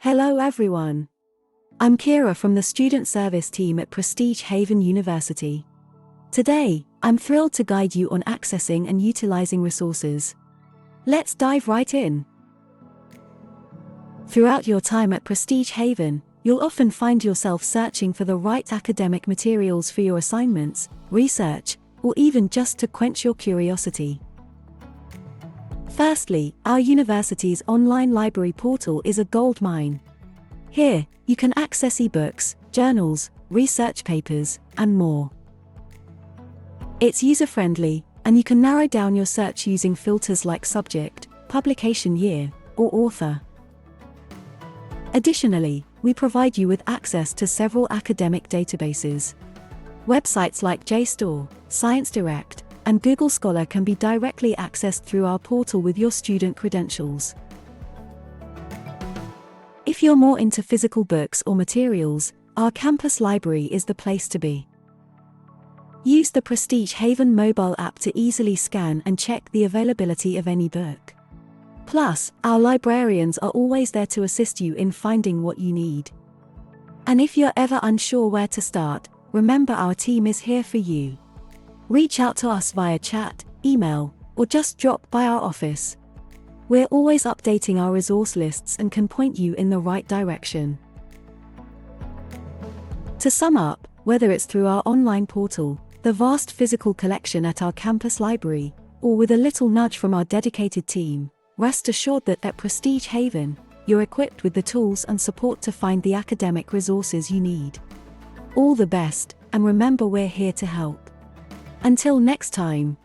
Hello everyone. I'm Kira from the Student Service team at Prestige Haven University. Today, I'm thrilled to guide you on accessing and utilizing resources. Let's dive right in. Throughout your time at Prestige Haven, you'll often find yourself searching for the right academic materials for your assignments, research, or even just to quench your curiosity. Firstly, our university's online library portal is a goldmine. Here, you can access ebooks, journals, research papers, and more. It's user-friendly, and you can narrow down your search using filters like subject, publication year, or author. Additionally, we provide you with access to several academic databases. Websites like JSTOR, ScienceDirect, and Google Scholar can be directly accessed through our portal with your student credentials. If you're more into physical books or materials, our campus library is the place to be. Use the Prestige Haven mobile app to easily scan and check the availability of any book. Plus, our librarians are always there to assist you in finding what you need. And if you're ever unsure where to start, remember our team is here for you. Reach out to us via chat, email, or just drop by our office. We're always updating our resource lists and can point you in the right direction. To sum up, whether it's through our online portal, the vast physical collection at our campus library, or with a little nudge from our dedicated team, rest assured that at Prestige Haven, you're equipped with the tools and support to find the academic resources you need. All the best, and remember we're here to help. Until next time,